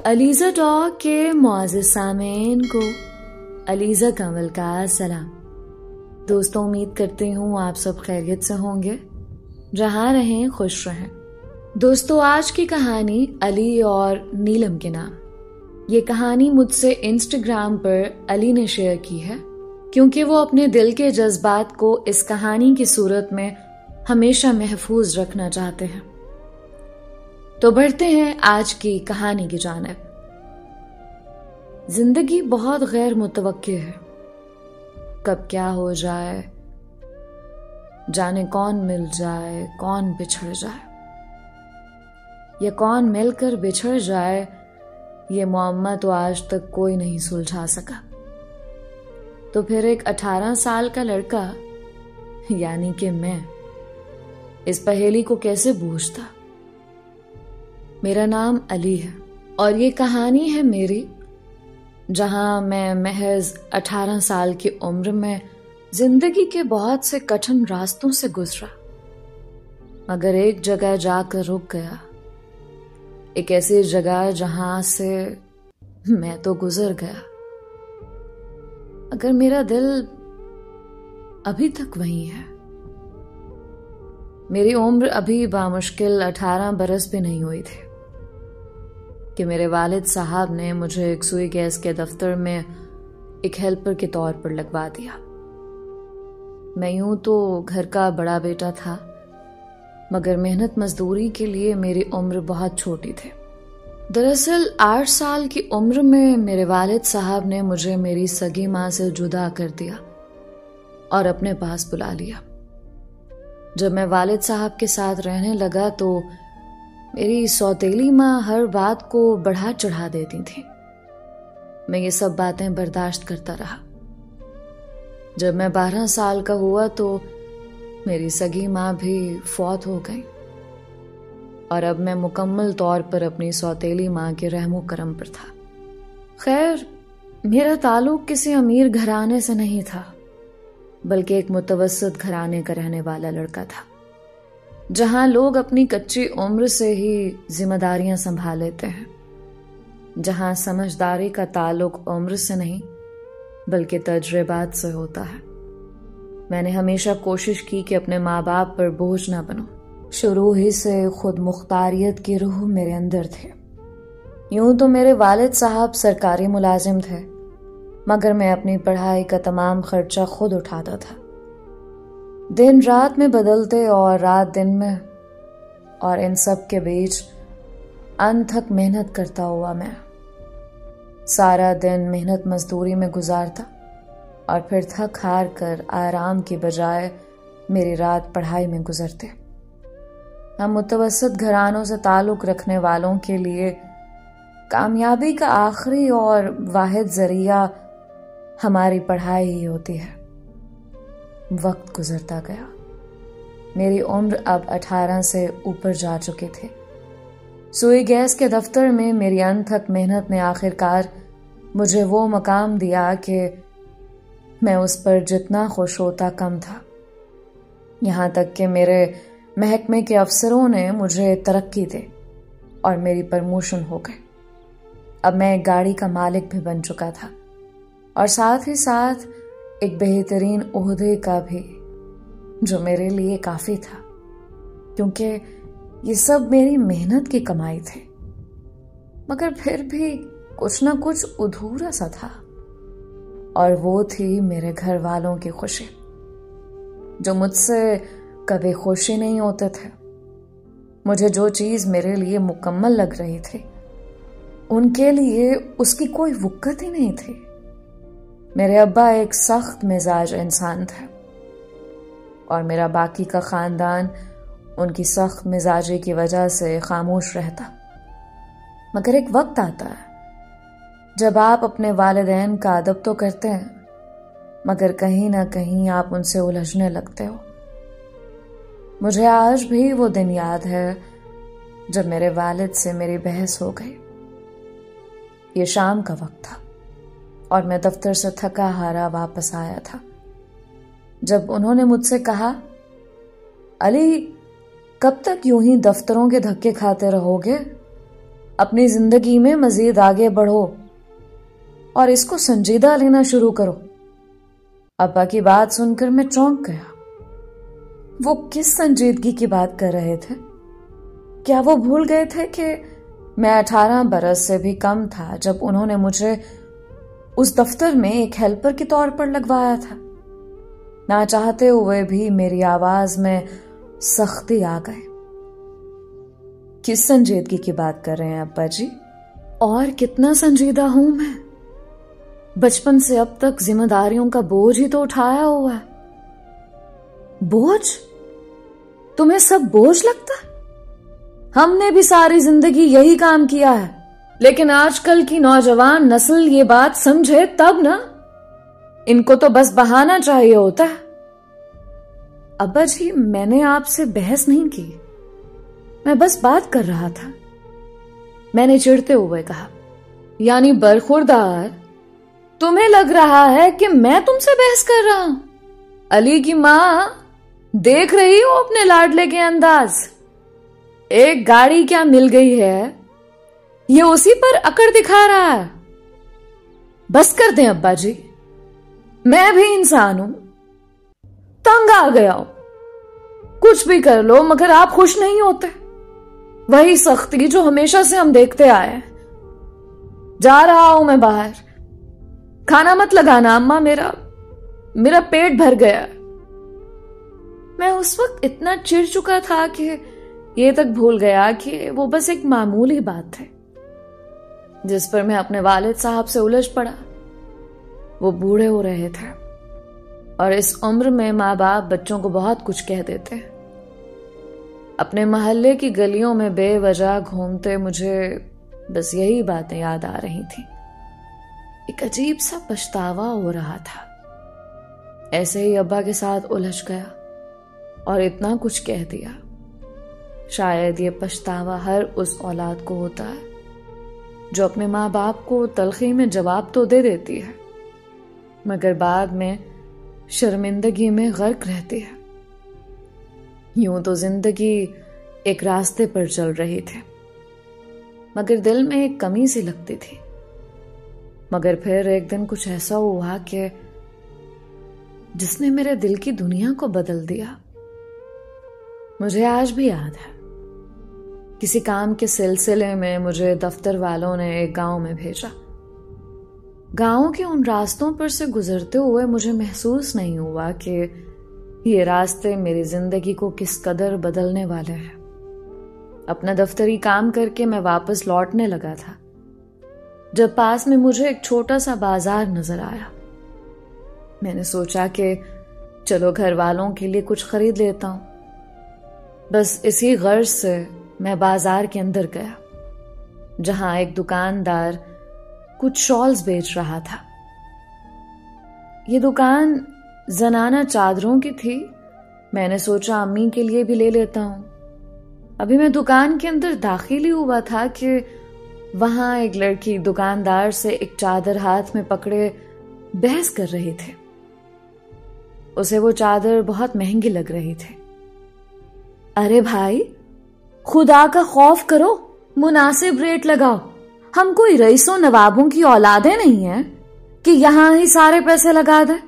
Aliza talk के मुआज़िज़ सामीन को अलीज़ा कंवल का सलाम। दोस्तों, उम्मीद करती हूँ आप सब खैरियत से होंगे, जहाँ रहें खुश रहें। दोस्तों, आज की कहानी अली और नीलम के नाम। ये कहानी मुझसे इंस्टाग्राम पर अली ने शेयर की है, क्योंकि वो अपने दिल के जज्बात को इस कहानी की सूरत में हमेशा महफूज रखना चाहते हैं। तो बढ़ते हैं आज की कहानी की जानिब। जिंदगी बहुत गैर मुतवक्की है, कब क्या हो जाए, जाने कौन मिल जाए, कौन बिछड़ जाए, या कौन मिलकर बिछड़ जाए, ये मुअम्मा तो आज तक कोई नहीं सुलझा सका। तो फिर एक 18 साल का लड़का, यानी कि मैं, इस पहेली को कैसे बूझता। मेरा नाम अली है और ये कहानी है मेरी, जहां मैं महज 18 साल की उम्र में जिंदगी के बहुत से कठिन रास्तों से गुजरा, मगर एक जगह जाकर रुक गया। एक ऐसी जगह जहां से मैं तो गुजर गया, अगर मेरा दिल अभी तक वही है। मेरी उम्र अभी बामुश्किल 18 बरस भी नहीं हुई थी कि मेरे वालिद साहब ने मुझे एक सुई गैस के दफ्तर में एक हेल्पर के तौर पर लगवा दिया। मैं यूं तो घर का बड़ा बेटा था, मगर मेहनत मजदूरी के लिए मेरी उम्र बहुत छोटी थी। दरअसल 8 साल की उम्र में मेरे वालिद साहब ने मुझे मेरी सगी माँ से जुदा कर दिया और अपने पास बुला लिया। जब मैं वालिद साहब के साथ रहने लगा तो मेरी सौतेली माँ हर बात को बढ़ा चढ़ा देती थी। मैं ये सब बातें बर्दाश्त करता रहा। जब मैं 12 साल का हुआ तो मेरी सगी माँ भी फौत हो गई और अब मैं मुकम्मल तौर पर अपनी सौतेली माँ के रहमो करम पर था। खैर, मेरा ताल्लुक किसी अमीर घराने से नहीं था, बल्कि एक मुतवस्सित घराने का रहने वाला लड़का था, जहां लोग अपनी कच्ची उम्र से ही जिम्मेदारियां संभाल लेते हैं, जहां समझदारी का ताल्लुक उम्र से नहीं बल्कि तजुर्बात से होता है। मैंने हमेशा कोशिश की कि अपने माँ बाप पर बोझ ना बनूं। शुरू ही से खुद मुख्तारियत की रूह मेरे अंदर थे। यूं तो मेरे वालिद साहब सरकारी मुलाजिम थे, मगर मैं अपनी पढ़ाई का तमाम खर्चा खुद उठाता था। दिन रात में बदलते और रात दिन में, और इन सब के बीच अनथक मेहनत करता हुआ मैं सारा दिन मेहनत मजदूरी में गुजारता और फिर थक हार कर आराम की बजाय मेरी रात पढ़ाई में गुजरते। हम मुतवस्सित घरानों से ताल्लुक रखने वालों के लिए कामयाबी का आखिरी और वाहिद जरिया हमारी पढ़ाई ही होती है। वक्त गुजरता गया। मेरी उम्र अब 18 से ऊपर जा चुकी थी। सुई गैस के दफ्तर में मेरी अनथक मेहनत ने आखिरकार मुझे वो मकाम दिया कि मैं उस पर जितना खुश होता कम था। यहाँ तक कि मेरे महकमे के अफसरों ने मुझे तरक्की दी और मेरी प्रमोशन हो गई। अब मैं एक गाड़ी का मालिक भी बन चुका था और साथ ही साथ एक बेहतरीन ओहदे का भी, जो मेरे लिए काफी था, क्योंकि ये सब मेरी मेहनत की कमाई थी। मगर फिर भी कुछ ना कुछ अधूरा सा था, और वो थी मेरे घर वालों की खुशी, जो मुझसे कभी खुशी नहीं होते थे। मुझे जो चीज मेरे लिए मुकम्मल लग रही थी, उनके लिए उसकी कोई वक़्त ही नहीं थी। मेरे अब्बा एक सख्त मिजाज इंसान थे और मेरा बाकी का खानदान उनकी सख्त मिजाजी की वजह से खामोश रहता। मगर एक वक्त आता है जब आप अपने वालिदैन का अदब तो करते हैं, मगर कहीं ना कहीं आप उनसे उलझने लगते हो। मुझे आज भी वो दिन याद है जब मेरे वालिद से मेरी बहस हो गई। ये शाम का वक्त था और मैं दफ्तर से थका हारा वापस आया था, जब उन्होंने मुझसे कहा, अली, कब तक यूं ही दफ्तरों के धक्के खाते रहोगे? अपनी जिंदगी में मजीद आगे बढ़ो और इसको संजीदा लेना शुरू करो। अब्बा की बात सुनकर मैं चौंक गया। वो किस संजीदगी की बात कर रहे थे? क्या वो भूल गए थे कि मैं 18 बरस से भी कम था जब उन्होंने मुझे उस दफ्तर में एक हेल्पर के तौर पर लगवाया था? ना चाहते हुए भी मेरी आवाज में सख्ती आ गई। किस संजीदगी की बात कर रहे हैं अब्बा जी? और कितना संजीदा हूं मैं? बचपन से अब तक जिम्मेदारियों का बोझ ही तो उठाया हुआ है। बोझ? तुम्हें सब बोझ लगता है? हमने भी सारी जिंदगी यही काम किया है, लेकिन आजकल की नौजवान नस्ल ये बात समझे तब ना। इनको तो बस बहाना चाहिए होता है। अब्बा जी, मैंने आपसे बहस नहीं की, मैं बस बात कर रहा था। मैंने चिढ़ते हुए कहा। यानी बरखुरदार, तुम्हें लग रहा है कि मैं तुमसे बहस कर रहा हूं? अली की मां, देख रही हो अपने लाडले के अंदाज? एक गाड़ी क्या मिल गई है, ये उसी पर अकड़ दिखा रहा है। बस कर दें अब्बा जी, मैं भी इंसान हूं, तंग आ गया हूं। कुछ भी कर लो मगर आप खुश नहीं होते। वही सख्ती जो हमेशा से हम देखते आए हैं। जा रहा हूं मैं बाहर। खाना मत लगाना अम्मा, मेरा पेट भर गया। मैं उस वक्त इतना चिढ़ चुका था कि ये तक भूल गया कि वो बस एक मामूली बात है जिस पर मैं अपने वालिद साहब से उलझ पड़ा। वो बूढ़े हो रहे थे और इस उम्र में माँ बाप बच्चों को बहुत कुछ कह देते हैं। अपने मोहल्ले की गलियों में बेवजह घूमते मुझे बस यही बातें याद आ रही थी। एक अजीब सा पछतावा हो रहा था। ऐसे ही अब्बा के साथ उलझ गया और इतना कुछ कह दिया। शायद ये पछतावा हर उस औलाद को होता है जो अपने माँ बाप को तलखी में जवाब तो दे देती है मगर बाद में शर्मिंदगी में गर्क रहती है। यूं तो जिंदगी एक रास्ते पर चल रही थी मगर दिल में एक कमी सी लगती थी। मगर फिर एक दिन कुछ ऐसा हुआ कि जिसने मेरे दिल की दुनिया को बदल दिया। मुझे आज भी याद है, किसी काम के सिलसिले में मुझे दफ्तर वालों ने एक गांव में भेजा। गांव के उन रास्तों पर से गुजरते हुए मुझे महसूस नहीं हुआ कि ये रास्ते मेरी जिंदगी को किस कदर बदलने वाले हैं। अपना दफ्तरी काम करके मैं वापस लौटने लगा था जब पास में मुझे एक छोटा सा बाजार नजर आया। मैंने सोचा कि चलो घर वालों के लिए कुछ खरीद लेता हूं। बस इसी गर्ज से मैं बाजार के अंदर गया जहां एक दुकानदार कुछ शॉल्स बेच रहा था। ये दुकान जनाना चादरों की थी। मैंने सोचा अम्मी के लिए भी ले लेता हूं। अभी मैं दुकान के अंदर दाखिल ही हुआ था कि वहां एक लड़की दुकानदार से एक चादर हाथ में पकड़े बहस कर रही थी। उसे वो चादर बहुत महंगी लग रही थी। अरे भाई, खुदा का खौफ करो, मुनासिब रेट लगाओ। हम कोई रईसों नवाबों की औलादें नहीं हैं कि यहां ही सारे पैसे लगा दें।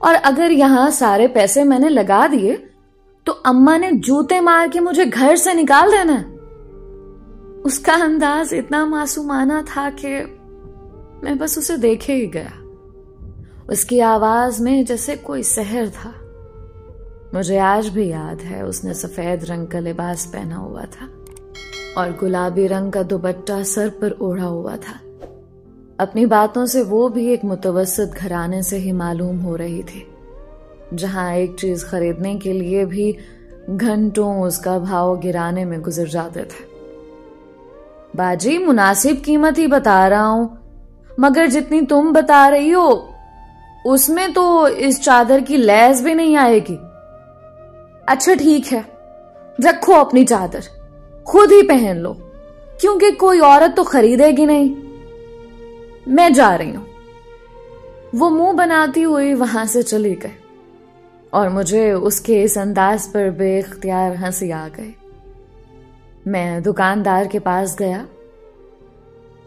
और अगर यहां सारे पैसे मैंने लगा दिए तो अम्मा ने जूते मार के मुझे घर से निकाल देना। उसका अंदाज इतना मासूमाना था कि मैं बस उसे देखे ही गया। उसकी आवाज में जैसे कोई सहर था। मुझे आज भी याद है, उसने सफेद रंग का लिबास पहना हुआ था और गुलाबी रंग का दुपट्टा सर पर ओढ़ा हुआ था। अपनी बातों से वो भी एक मुतवस्सित घराने से ही मालूम हो रही थी, जहां एक चीज खरीदने के लिए भी घंटों उसका भाव गिराने में गुजर जाते थे। बाजी, मुनासिब कीमत ही बता रहा हूं, मगर जितनी तुम बता रही हो उसमें तो इस चादर की लैस भी नहीं आएगी। अच्छा ठीक है, रखो अपनी चादर, खुद ही पहन लो, क्योंकि कोई औरत तो खरीदेगी नहीं। मैं जा रही हूं। वो मुंह बनाती हुई वहां से चली गई और मुझे उसके इस अंदाज पर बेख्तियार हंसी आ गई। मैं दुकानदार के पास गया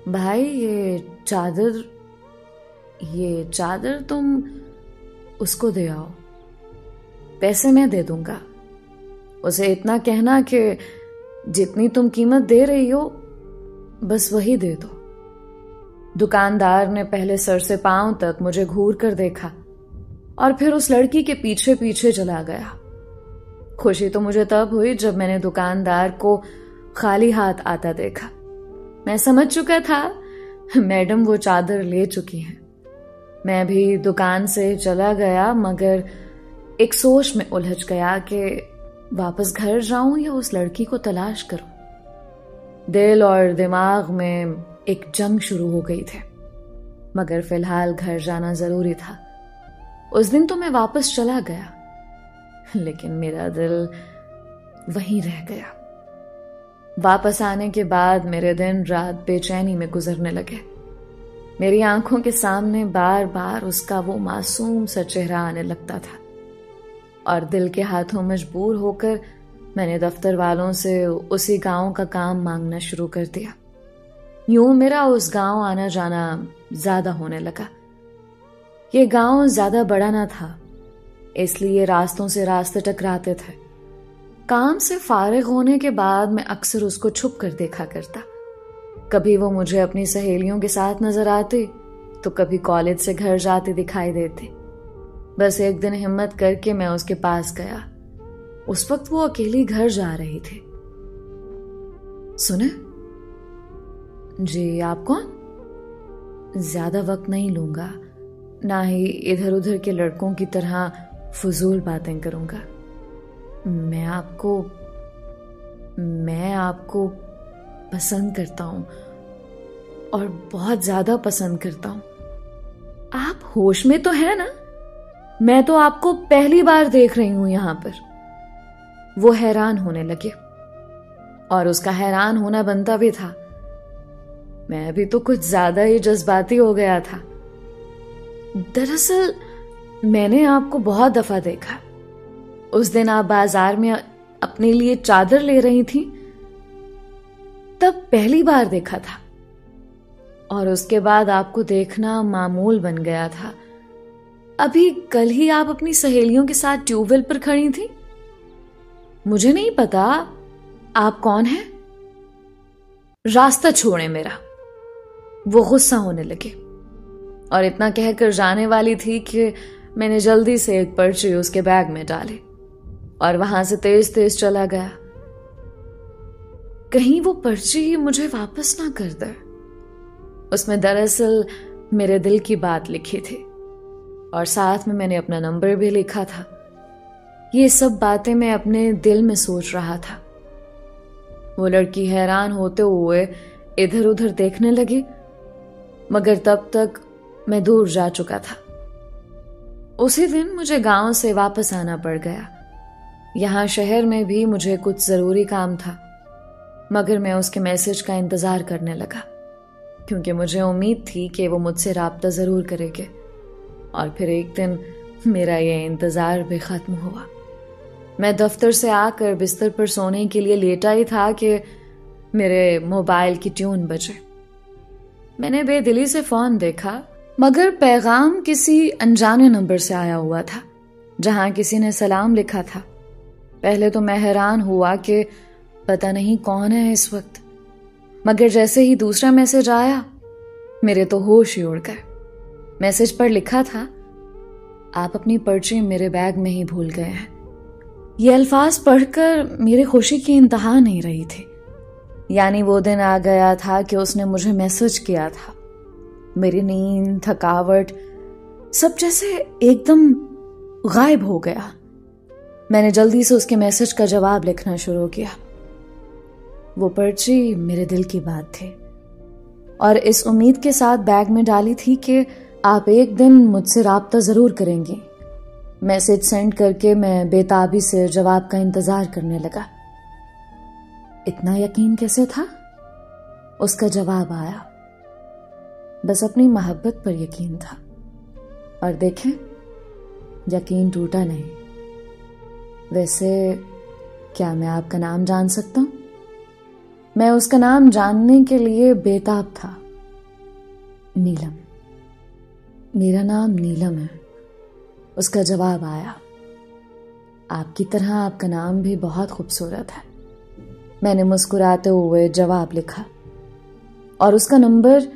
भाई ये चादर तुम उसको दे आओ, पैसे मैं दे दूंगा। उसे इतना कहना कि जितनी तुम कीमत दे रही हो बस वही दे दो। दुकानदार ने पहले सर से पांव तक मुझे घूर कर देखा और फिर उस लड़की के पीछे पीछे चला गया। खुशी तो मुझे तब हुई जब मैंने दुकानदार को खाली हाथ आता देखा। मैं समझ चुका था मैडम वो चादर ले चुकी हैं। मैं भी दुकान से चला गया, मगर एक सोच में उलझ गया कि वापस घर जाऊं या उस लड़की को तलाश करूं। दिल और दिमाग में एक जंग शुरू हो गई थी, मगर फिलहाल घर जाना जरूरी था। उस दिन तो मैं वापस चला गया, लेकिन मेरा दिल वहीं रह गया। वापस आने के बाद मेरे दिन रात बेचैनी में गुजरने लगे। मेरी आंखों के सामने बार बार उसका वो मासूम सा चेहरा आने लगता था और दिल के हाथों मजबूर होकर मैंने दफ्तर वालों से उसी गांव का काम मांगना शुरू कर दिया। यूं मेरा उस गांव आना जाना ज्यादा होने लगा। ये गांव ज्यादा बड़ा ना था, इसलिए रास्तों से रास्ते टकराते थे। काम से फारिग होने के बाद मैं अक्सर उसको छुप कर देखा करता। कभी वो मुझे अपनी सहेलियों के साथ नजर आती, तो कभी कॉलेज से घर जाती दिखाई देती। बस एक दिन हिम्मत करके मैं उसके पास गया। उस वक्त वो अकेली घर जा रही थी। सुने? जी, आप कौन? ज्यादा वक्त नहीं लूंगा, ना ही इधर उधर के लड़कों की तरह फजूल बातें करूंगा। मैं आपको पसंद करता हूं और बहुत ज्यादा पसंद करता हूं। आप होश में तो है ना? मैं तो आपको पहली बार देख रही हूं यहां पर। वो हैरान होने लगे और उसका हैरान होना बनता भी था। मैं भी तो कुछ ज्यादा ही जज्बाती हो गया था। दरअसल मैंने आपको बहुत दफा देखा। उस दिन आप बाजार में अपने लिए चादर ले रही थी, तब पहली बार देखा था और उसके बाद आपको देखना मामूल बन गया था। अभी कल ही आप अपनी सहेलियों के साथ ट्यूबवेल पर खड़ी थी। मुझे नहीं पता आप कौन हैं। रास्ता छोड़े मेरा। वो गुस्सा होने लगे और इतना कहकर जाने वाली थी कि मैंने जल्दी से एक पर्ची उसके बैग में डाली और वहां से तेज तेज चला गया। कहीं वो पर्ची मुझे वापस ना कर दे। उसमें दरअसल मेरे दिल की बात लिखी थी और साथ में मैंने अपना नंबर भी लिखा था। ये सब बातें मैं अपने दिल में सोच रहा था। वो लड़की हैरान होते हुए इधर उधर देखने लगी, मगर तब तक मैं दूर जा चुका था। उसी दिन मुझे गांव से वापस आना पड़ गया। यहां शहर में भी मुझे कुछ जरूरी काम था, मगर मैं उसके मैसेज का इंतजार करने लगा, क्योंकि मुझे उम्मीद थी कि वो मुझसे राब्ता जरूर करेंगे। और फिर एक दिन मेरा यह इंतजार भी खत्म हुआ। मैं दफ्तर से आकर बिस्तर पर सोने के लिए लेटा ही था कि मेरे मोबाइल की ट्यून बजे। मैंने बेदिली से फोन देखा, मगर पैगाम किसी अनजाने नंबर से आया हुआ था, जहां किसी ने सलाम लिखा था। पहले तो मैं हैरान हुआ कि पता नहीं कौन है इस वक्त, मगर जैसे ही दूसरा मैसेज आया मेरे तो होश ही उड़ गए। मैसेज पर लिखा था, आप अपनी पर्ची मेरे बैग में ही भूल गए हैं। ये अल्फाज पढ़कर मेरी खुशी की इंतहा नहीं रही थी। यानी वो दिन आ गया था कि उसने मुझे मैसेज किया था। मेरी नींद, थकावट सब जैसे एकदम गायब हो गया। मैंने जल्दी से उसके मैसेज का जवाब लिखना शुरू किया। वो पर्ची मेरे दिल की बात थी और इस उम्मीद के साथ बैग में डाली थी कि आप एक दिन मुझसे राब्ता जरूर करेंगे। मैसेज सेंड करके मैं बेताबी से जवाब का इंतजार करने लगा। इतना यकीन कैसे था? उसका जवाब आया। बस अपनी मोहब्बत पर यकीन था। और देखें, यकीन टूटा नहीं। वैसे क्या मैं आपका नाम जान सकता हूं? मैं उसका नाम जानने के लिए बेताब था। नीलम। मेरा नाम नीलम है। उसका जवाब आया। आपकी तरह आपका नाम भी बहुत खूबसूरत है। मैंने मुस्कुराते हुए जवाब लिखा और उसका नंबर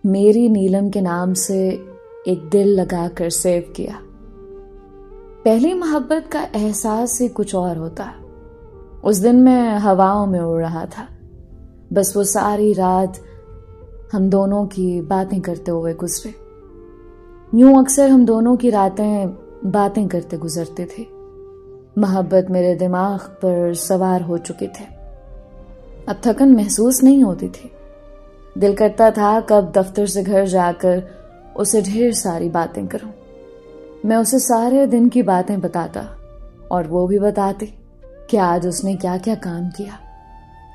मेरी नीलम के नाम से एक दिल लगाकर सेव किया। पहली मोहब्बत का एहसास ही कुछ और होता है। उस दिन मैं हवाओं में उड़ रहा था। बस वो सारी रात हम दोनों की बातें करते हुए गुजरे। यूं अक्सर हम दोनों की रातें बातें करते गुजरती थी। मोहब्बत मेरे दिमाग पर सवार हो चुकी थी। अब थकन महसूस नहीं होती थी। दिल करता था कब दफ्तर से घर जाकर उसे ढेर सारी बातें करूं। मैं उसे सारे दिन की बातें बताता और वो भी बताती कि आज उसने क्या क्या काम किया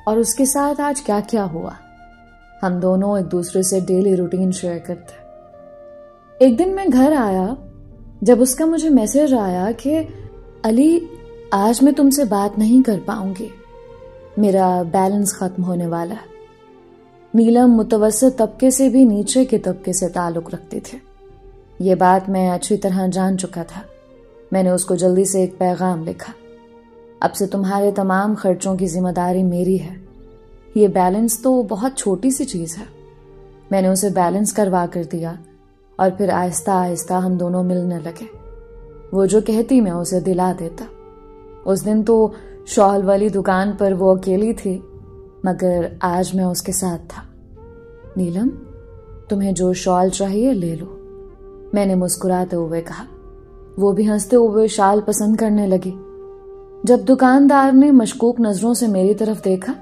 और उसके साथ आज क्या क्या हुआ। हम दोनों एक दूसरे से डेली रूटीन शेयर करते। एक दिन मैं घर आया जब उसका मुझे मैसेज आया कि अली, आज मैं तुमसे बात नहीं कर पाऊंगी, मेरा बैलेंस खत्म होने वाला है। नीलम मुतवस्सित तबके से भी नीचे के तबके से ताल्लुक रखती थी। ये बात मैं अच्छी तरह जान चुका था। मैंने उसको जल्दी से एक पैगाम लिखा। अब से तुम्हारे तमाम खर्चों की जिम्मेदारी मेरी है। ये बैलेंस तो बहुत छोटी सी चीज है। मैंने उसे बैलेंस करवा कर दिया और फिर आहिस्ता आहिस्ता हम दोनों मिलने लगे। वो जो कहती मैं उसे दिला देता। उस दिन तो शॉल वाली दुकान पर वो अकेली थी, मगर आज मैं उसके साथ था। नीलम, तुम्हें जो शॉल चाहिए ले लो, मैंने मुस्कुराते हुए कहा। वो भी हंसते हुए शाल पसंद करने लगी। जब दुकानदार ने मशकूक नजरों से मेरी तरफ देखा,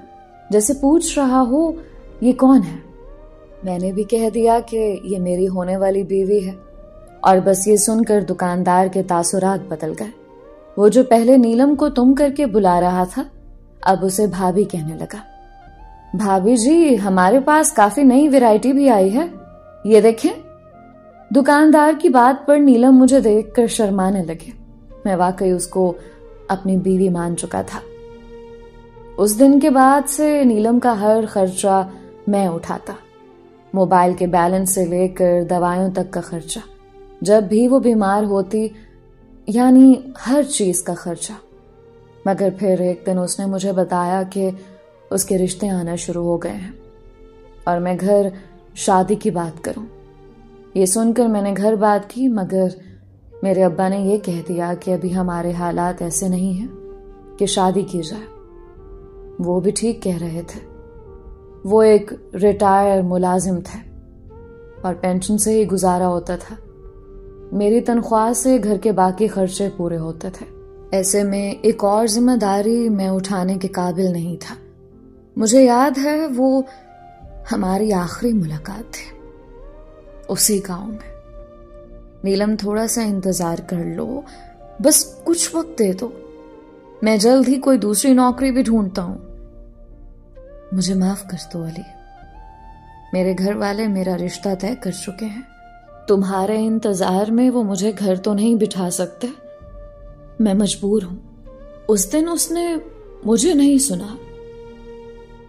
जैसे पूछ रहा हो ये कौन है, मैंने भी कह दिया कि ये मेरी होने वाली बीवी है। और बस ये सुनकर दुकानदार के तासुरात बदल गए। वो जो पहले नीलम को तुम करके बुला रहा था, अब उसे भाभी कहने लगा। भाभी जी, हमारे पास काफी नई वैरायटी भी आई है, ये देखें। दुकानदार की बात पर नीलम मुझे देखकर शर्माने लगे। मैं वाकई उसको अपनी बीवी मान चुका था। उस दिन के बाद से नीलम का हर खर्चा मैं उठाता। मोबाइल के बैलेंस से लेकर दवाइयों तक का खर्चा। जब भी वो बीमार होती, यानी हर चीज का खर्चा। मगर फिर एक दिन उसने मुझे बताया कि उसके रिश्ते आना शुरू हो गए हैं और मैं घर शादी की बात करूं। ये सुनकर मैंने घर बात की, मगर मेरे अब्बा ने यह कह दिया कि अभी हमारे हालात ऐसे नहीं हैं कि शादी की जाए। वो भी ठीक कह रहे थे। वो एक रिटायर मुलाजिम थे और पेंशन से ही गुजारा होता था। मेरी तनख्वाह से घर के बाकी खर्चे पूरे होते थे। ऐसे में एक और जिम्मेदारी मैं उठाने के काबिल नहीं था। मुझे याद है वो हमारी आखिरी मुलाकात थी, उसी गांव में। नीलम, थोड़ा सा इंतजार कर लो, बस कुछ वक्त दे दो, मैं जल्द ही कोई दूसरी नौकरी भी ढूंढता हूं। मुझे माफ कर दो अली, मेरे घर वाले मेरा रिश्ता तय कर चुके हैं। तुम्हारे इंतजार में वो मुझे घर तो नहीं बिठा सकते, मैं मजबूर हूं। उस दिन उसने मुझे नहीं सुना,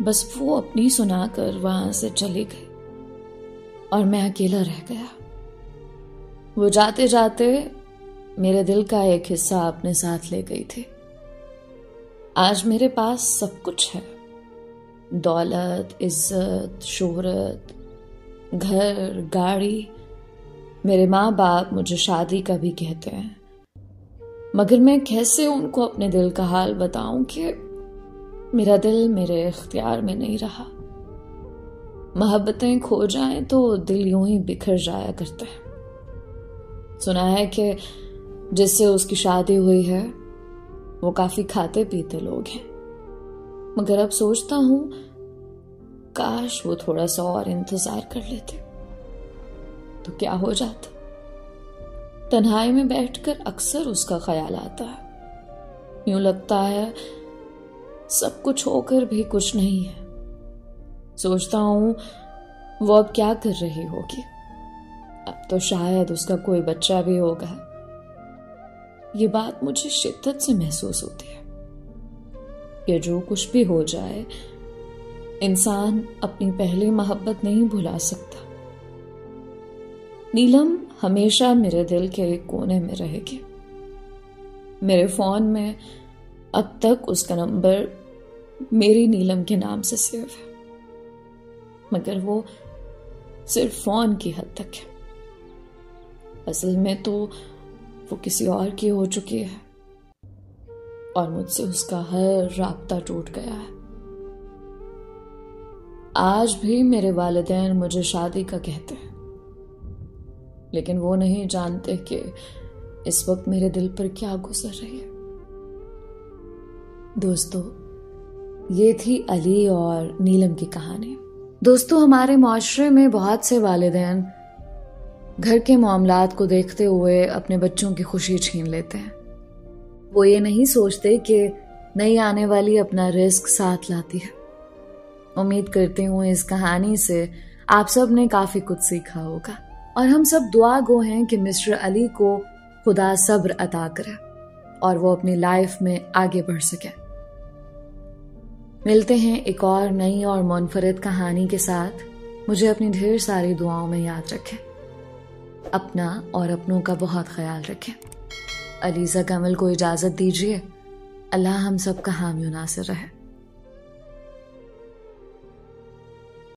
बस वो अपनी सुनाकर वहां से चली गई और मैं अकेला रह गया। वो जाते जाते मेरे दिल का एक हिस्सा अपने साथ ले गई थी। आज मेरे पास सब कुछ है, दौलत, इज्जत, शोहरत, घर, गाड़ी। मेरे माँ बाप मुझे शादी का भी कहते हैं, मगर मैं कैसे उनको अपने दिल का हाल बताऊं कि मेरा दिल मेरे इख्तियार में नहीं रहा। मोहब्बतें खो जाएं तो दिल यूं ही बिखर जाया करते हैं। सुना है कि जिससे उसकी शादी हुई है वो काफी खाते पीते लोग हैं, मगर अब सोचता हूं काश वो थोड़ा सा और इंतजार कर लेते तो क्या हो जाता। तन्हाई में बैठकर अक्सर उसका ख्याल आता है। यूं लगता है सब कुछ होकर भी कुछ नहीं है। सोचता हूं वो अब क्या कर रही होगी। अब तो शायद उसका कोई बच्चा भी होगा। ये बात मुझे शिद्दत से महसूस होती है कि जो कुछ भी हो जाए, इंसान अपनी पहली मोहब्बत नहीं भुला सकता। नीलम हमेशा मेरे दिल के एक कोने में रहेगी। मेरे फोन में अब तक उसका नंबर मेरी नीलम के नाम से सेव है, मगर वो सिर्फ फोन की हद तक है। असल में तो वो किसी और की हो चुकी है और मुझसे उसका हर राब्ता टूट गया है। आज भी मेरे वालिदैन मुझे शादी का कहते हैं, लेकिन वो नहीं जानते कि इस वक्त मेरे दिल पर क्या गुजर रही है। दोस्तों, ये थी अली और नीलम की कहानी। दोस्तों, हमारे माशरे में बहुत से वालिदैन घर के मामलात को देखते हुए अपने बच्चों की खुशी छीन लेते हैं। वो ये नहीं सोचते कि नई आने वाली अपना रिस्क साथ लाती है। उम्मीद करती हूँ इस कहानी से आप सब ने काफी कुछ सीखा होगा और हम सब दुआ गो हैं कि मिस्टर अली को खुदा सब्र अता करे और वो अपनी लाइफ में आगे बढ़ सके। मिलते हैं एक और नई और मुनफरिद कहानी के साथ। मुझे अपनी ढेर सारी दुआओं में याद रखें। अपना और अपनों का बहुत ख्याल रखें। अलीज़ा कमल को इजाजत दीजिए। अल्लाह हम सब का हामी नासिर रहे।